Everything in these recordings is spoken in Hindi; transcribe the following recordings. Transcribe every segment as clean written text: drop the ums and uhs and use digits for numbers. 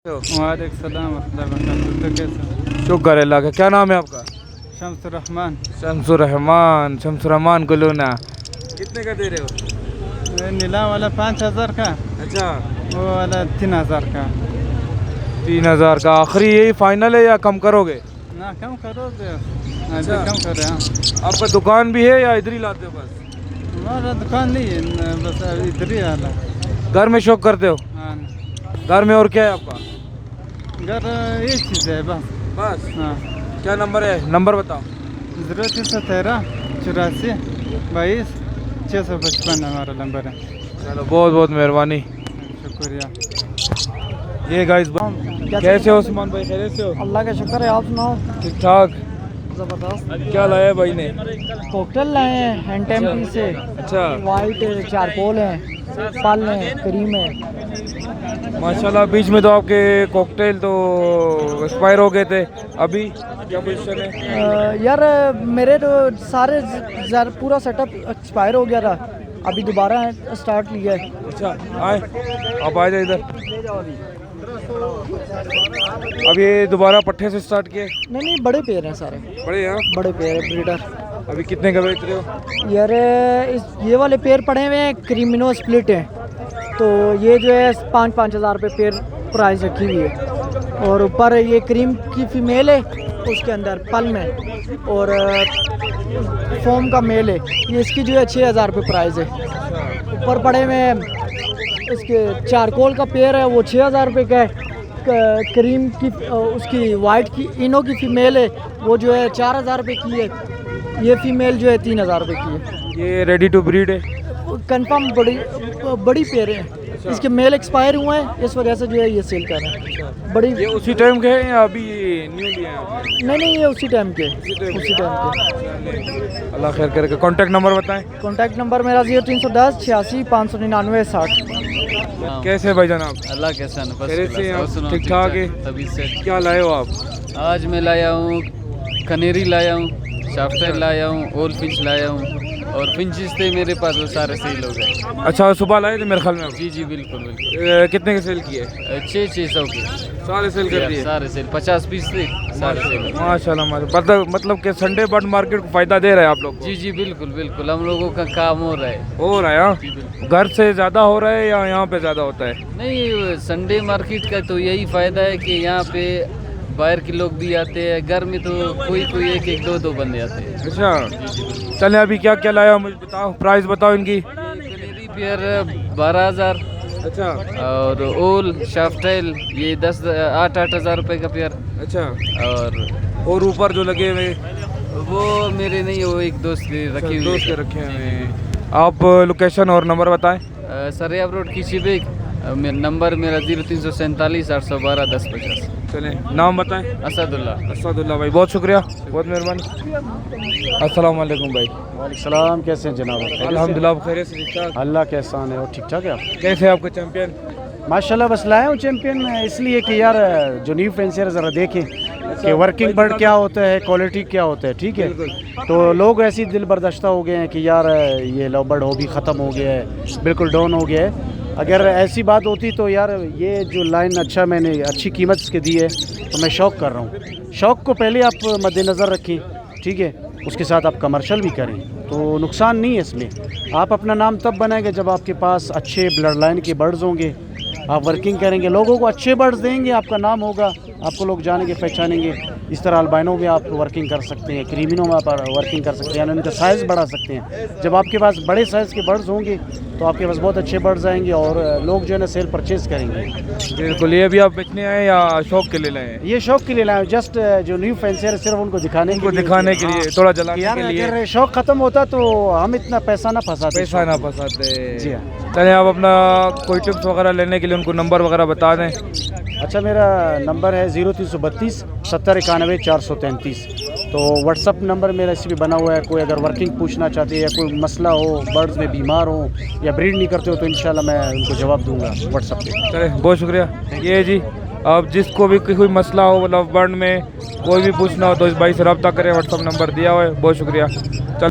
वालेकुम सलाम तो कैसे? शुक्र अल्लाह का। क्या नाम है आपका? शम्सुर्रहमान। शम्सुर्रहमान गुलूना। कितने का दे रहे हो? ये नीला वाला 5,000 का, अच्छा, वो वाला 3,000 का। 3,000 का आखिरी यही फाइनल है या कम करोगे? ना कम करोगे? अच्छा। अभी कम कर रहे हैं। आपका दुकान भी है या इधर ही लाते हो बस? हमारा दुकान नहीं है बस इधर ही वाला। घर में शौक करते हो? हाँ, घर में और क्या है आपका? घर एक चीज़ है बस। बस। हाँ, क्या नंबर है? नंबर बताओ। 0313 84 22 655 हमारा नंबर है। चलो, बहुत बहुत मेहरबानी। शुक्रिया। ये गाइस, कैसे हो उस्मान भाई? खैरियत से हो? अल्लाह का शुक्र है, आप सुनाओ। ठीक ठाक। ज़बरदस्त। क्या लाया भाई ने? कॉकटेल लाए हैं हैंड टेम्पी से। अच्छा, वाइट चारकोल है, पल है, क्रीम है। माशाल्लाह। बीच में तो आपके कॉकटेल तो एक्सपायर हो गए थे, अभी क्या पोजीशन है? यार मेरे तो सारे पूरा सेटअप एक्सपायर हो गया था, अभी दोबारा स्टार्ट लिया है। अच्छा, आए आप आ जाए इधर। अब ये दोबारा पट्टे से स्टार्ट किए? नहीं, बड़े पेड़ हैं सारे। बड़े हैं? बड़े पेड़ है ब्रीडर। अभी कितने का बेच रहे हो? यार ये वाले पेड़ पड़े हुए हैं, क्रीमिनो स्प्लिट है, तो ये जो है 5-5 हज़ार रुपये पेड़ प्राइस रखी हुई है। और ऊपर ये क्रीम की फीमेल है, उसके अंदर पल में, और फोम का मेल है, ये इसकी जो है 6,000 रुपये प्राइस है। ऊपर पड़े हुए इसके चारकोल का पेड़ है, वो 6,000 रुपये का है। क्रीम की उसकी वाइट की इनो की फीमेल है, वो जो है 4,000 रुपये की है। ये फीमेल जो है 3,000 रुपये की है। ये रेडी टू ब्रीड है? कंफर्म बड़ी पेड़ है। इसके मेल एक्सपायर हुए हैं, इस वजह से जो है ये सेल कर रहे हैं। बड़ी ये उसी टाइम के हैं या अभी न्यू लिए हैं आपने? नहीं, ये उसी टाइम के। अल्लाह खैर करेगा। कॉन्टैक्ट नंबर बताएं। कॉन्टैक्ट नंबर मेरा 0310 86 599 60। कैसे भाई जनाब? अल्लाह के सन बस ठीक ठाक है? तभी से क्या लाए हो आप? आज मैं लाया हूँ कनेरी, लाया हूँ शाफ्टर, लाया हूँ ओल फिंच, लाया हूँ, और फिंचेस थे मेरे पास, वो सारे सेल हो गए। अच्छा, सुबह लाए थे मेरे ख्याल में आप? जी बिल्कुल बिल्कुल। कितने के सेल किए? 600 के सारे सेल कर दिए? सारे सेल 50 पीस थे, सारे सेल। माशाल्लाह माशाल्लाह। मतलब कि संडे बर्ड मार्केट को फायदा दे रहा है आप लोग? जी बिल्कुल बिल्कुल, हम लोगों का काम हो रहा है। हो रहा है? हाँ, घर से ज़्यादा हो रहा है या यहाँ पे ज़्यादा होता है? नहीं, संडे मार्केट का तो यही फ़ायदा है कि यहाँ पे बाहर के लोग भी आते हैं, घर में तो कोई एक दो बंदे आते हैं। अच्छा, चले अभी क्या क्या लाया मुझे बताओ, प्राइस बताओ इनकी। कनेरी पेयर 12,000। अच्छा, और ओल शाफ्टेल ये 8-8 हज़ार रुपये का पेयर। अच्छा। और ऊपर जो लगे हुए? वो मेरे नहीं, वो एक दोस्त के रखी हुई दोस्त के रखे हुए। आप लोकेशन और नंबर बताएं। सरियाब रोड की शिबेक। नंबर मेरा 0347 812 1050। चलें, नाम बताएं। असदुल्ला भाई, बहुत शुक्रिया, बहुत मेहरबानी। अस्सलाम वालेकुम भाई। सलाम। कैसे हैं जनाब? अल्हम्दुलिल्लाह खैरियत से, ठीक ठाक। अल्लाह के एहसान है। और ठीक ठाक है आप? कैसे है आपका चैंपियन? माशाल्लाह, बस लाया हूँ चैंपियन इसलिए कि यार जो न्यू फैंसियर ज़रा देखें कि वर्किंग बर्ड क्या होता है, क्वालिटी क्या होता है। ठीक है, तो लोग ऐसे दिल बर्दाश्ता हो गए हैं कि यार ये लव बर्ड हॉबी ख़त्म हो गया है, बिल्कुल डाउन हो गया है। अगर ऐसी बात होती तो यार ये जो लाइन अच्छा मैंने अच्छी कीमत इसके दी है, तो मैं शौक़ कर रहा हूँ। शौक़ को पहले आप मद्देनज़र रखें, ठीक है, उसके साथ आप कमर्शियल भी करें तो नुकसान नहीं है इसमें। आप अपना नाम तब बनाएंगे जब आपके पास अच्छे ब्लड लाइन के बर्ड्स होंगे, आप वर्किंग करेंगे, लोगों को अच्छे बर्ड्स देंगे, आपका नाम होगा, आपको लोग जानेंगे, पहचानेंगे। इस तरह अल्बाइनो में आप वर्किंग कर सकते हैं, क्रीमिनो में आप वर्किंग कर सकते हैं, यानी उनका साइज़ बढ़ा सकते हैं। जब आपके पास बड़े साइज़ के बर्ड्स होंगे तो आपके पास बहुत अच्छे बर्ड्स आएंगे और लोग जो है ना सेल परचेज करेंगे। बिल्कुल। ये भी आप बेचने आए या शौक़ के लिए लाए हैं? ये शौक़ के लिए लाए, जस्ट जो न्यू फैंसियर सिर्फ उनको दिखाने के लिए, थोड़ा जलाने के लिए। अगर शौक़ ख़त्म होता तो हम इतना पैसा ना फंसाते। जी हाँ। चलिए, आप अपना कोई टिप्स वगैरह लेने के लिए उनको नंबर वगैरह बता दें। अच्छा, मेरा नंबर है 0332 70 91 433। तो व्हाट्सअप नंबर मेरा इसी पे बना हुआ है। कोई अगर वर्किंग पूछना चाहते हैं या कोई मसला हो, बर्ड्स में बीमार हो या ब्रीड नहीं करते हो, तो इंशाल्लाह मैं उनको जवाब दूंगा व्हाट्सअप पे। चले, बहुत शुक्रिया। ये जी, अब जिसको भी कोई मसला हो, मतलब बर्ड में कोई भी पूछना हो तो इस भाई से रब्ता करें, व्हाट्सअप नंबर दिया हुआ है। बहुत शुक्रिया। चल,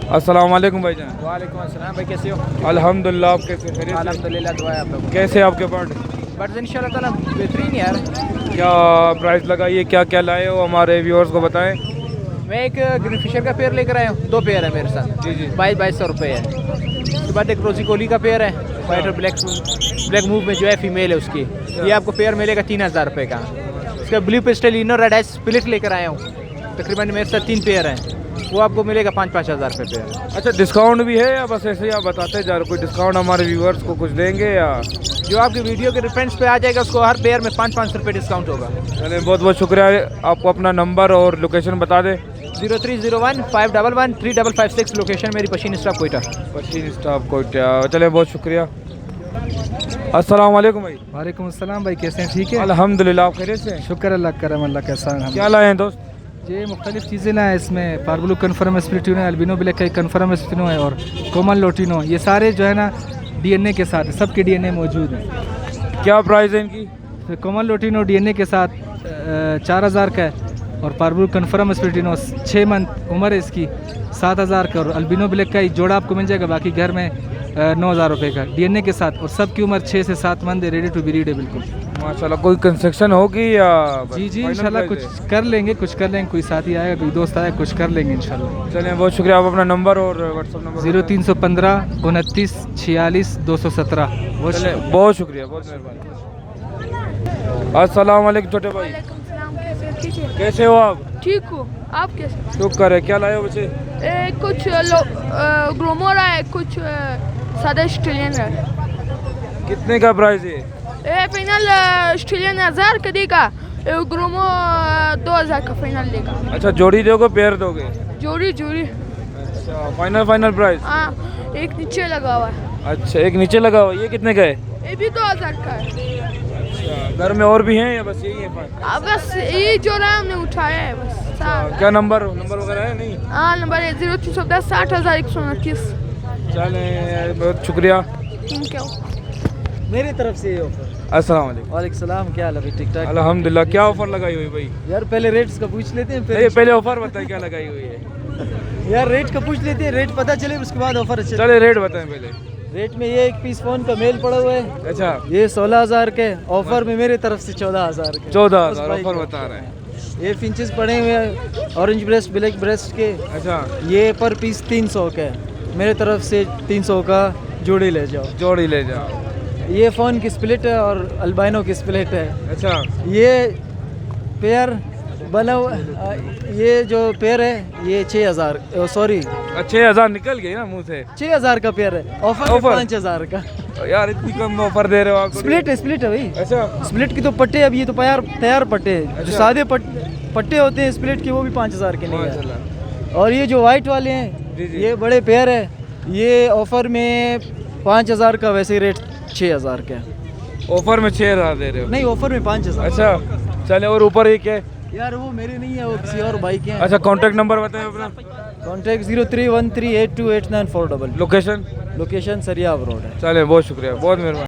अस्सलाम वालेकुम भाईजान। वालेकुम अस्सलाम भाई, कैसे हो? अल्हम्दुलिल्लाह, आप कैसे? अल्हम्दुलिल्लाह, दुआ है आप लोगों की। कैसे आपके बर्ड? बट इंशाल्लाह ताला बेहतरीन यार। क्या प्राइस लगाइए, क्या क्या लाए हो, हमारे व्यूअर्स को बताएं। मैं एक ग्रीनफिशर का पेयर लेकर आया हूँ, 2 पेयर है मेरे साथ। जी जी। 2200 रुपये है। उसके बाद एक रोजी कोली का पेयर है, वाइट और ब्लैक मूव में जो है फीमेल है उसकी, ये आपको पेयर मिलेगा 3000 रुपये का। उसका blue pistol inner red ice split लेकर आया हूँ, तकरीबन मेरे साथ 3 पेयर हैं, वो आपको मिलेगा 5-5 हज़ार रुपये पेयर। अच्छा, डिस्काउंट भी है या बस ऐसे ही आप बताते जा रहे, कोई डिस्काउंट हमारे व्यूअर्स को कुछ देंगे या? जो आपकी वीडियो के रेफरेंस पे आ जाएगा उसको हर पेयर में 500 रुपये डिस्काउंट होगा। चलिए, बहुत बहुत शुक्रिया। आपको अपना नंबर और लोकेशन बता दें। 0301 511 3556, लोकेशन मेरी पशीन स्टॉप कोयटा। पश्चिम स्टाफ कोयटा। चले, बहुत शुक्रिया। अस्सलाम वालेकुम भाई। वालेकुम अस्सलाम भाई, कैसे हैं? ठीक है अल्हम्दुलिल्लाह, आप खैरियत से हैं? शुक्र अल्लाह करम, अल्लाह का एहसान है। क्या लाए हैं दोस्त? ये मुख्तलिफ चीज़ें ना है इसमें, पार्बलू कन्फर्म स्प्लिटिनो है, अल्बिनो ब्लैक का कन्फर्म स्प्लिटिनो है और कोमल लोटिनो, ये सारे जो है ना डीएनए के साथ, सबके डीएनए मौजूद हैं। क्या प्राइस है इनकी? तो कोमल लोटिनो डीएनए के साथ 4000 का है और पार्बलू कन्फर्म स्प्लिटिनो 6 मंथ उम्र है इसकी 7000 का, और अल्बिनो ब्लैक का एक जोड़ा आपको मिल जाएगा, बाकी घर में 9000 रुपये का डीएनए के साथ, और सबकी उम्र 6 से 7 मंथ है, रेडी टू बी रीड है बिल्कुल। माशाल्लाह। कोई कंस्ट्रक्शन होगी या? जी जी, इंशाल्लाह कुछ कर लेंगे, कोई साथी आएगा, कोई दोस्त आएगा, कुछ कर लेंगे इंशाल्लाह। चलिए, बहुत शुक्रिया। आप अपना नंबर और व्हाट्सअप नंबर? 0315 29 46 217। बहुत शुक्रिया, बहुत मेहरबानी। अस्सलाम वालेकुम छोटे भाई, कैसे हो आप? ठीक हो, आप कैसे? शुक्र है। क्या लाए हो बच्चे? कुछ ग्रोमोरा है, कुछ सादा ऑस्ट्रेलियन है। कितने का प्राइस है? फाइनल ऑस्ट्रेलियन 1000 का देगा, ग्रोमो 2000 का फाइनल देगा। अच्छा, जोड़ी दोगे पेयर दोगे? जोड़ी। अच्छा, फाइनल प्राइस? हाँ, एक नीचे लगा हुआ है। अच्छा, एक नीचे लगा हुआ। ये कितने का है? ये भी 2000 का है। अच्छा, घर में और भी हैं या बस यही है? बस ये जो रहा हमने उठाया है बस। क्या नंबर वगैरह है? नहीं। हाँ, नंबर है 0310 60129। चले, बहुत शुक्रिया। Thank you. मेरी तरफ से ये ऑफर। अस्सलाम वालेकुम। वालेकुम सलाम, क्या हाल है भाई? ठीक ठाक अल्हम्दुलिल्लाह। क्या ऑफर लगाई हुई भाई? यार, पहले रेट्स का पूछ लेते हैं नहीं, पहले ऑफर बताए क्या लगाई हुई है। यार रेट का पूछ लेते हैं, रेट पता चले उसके बाद ऑफर। चले, रेट बताएं पहले। रेट में ये एक पीस फोन का मेल पड़ा हुआ है। अच्छा, ये 16000 के, ऑफर में मेरे तरफ से 14000 के। 14000 ऑफर बता रहे हैं। ये फिंचेस पड़े हुए हैं ऑरेंज ब्रेस्ट ब्लैक ब्रेस्ट के। अच्छा, ये पर पीस 300 के, मेरे तरफ से 300 का जोड़ी ले जाओ। जोड़ी ले जाओ। ये फ़ोन की स्प्लिट है और अल्बाइनो की स्प्लिट है। अच्छा, ये पेयर बना हुआ, ये जो पेयर है ये 6000, सॉरी 6000 निकल गई ना मुंह से। 6000 का पेयर है, ऑफर 5000 का। यार, इतनी कम ऑफर दे रहे हो आप। स्प्लिट है भाई। अच्छा, स्प्लिट की तो पट्टे, अब ये तो तैयार पट्टे हैं। जो सादे पट्टे होते हैं स्प्लिट के, वो भी 5000 के नहीं है। और ये जो वाइट वाले हैं, ये बड़े पेयर है, ये ऑफर में 5000 का, वैसे रेट 6000 का। ऑफर में 6000 दे रहे हो? नहीं, ऑफर में 5000। अच्छा, चले। और ऊपर ये क्या है? यार वो मेरे नहीं है, वो किसी और भाई के हैं। अच्छा, कांटेक्ट नंबर बताएं अपना। Contact 0313828940। Location? Location Sariab road है। चले, बहुत शुक्रिया, बहुत मेहरबानी।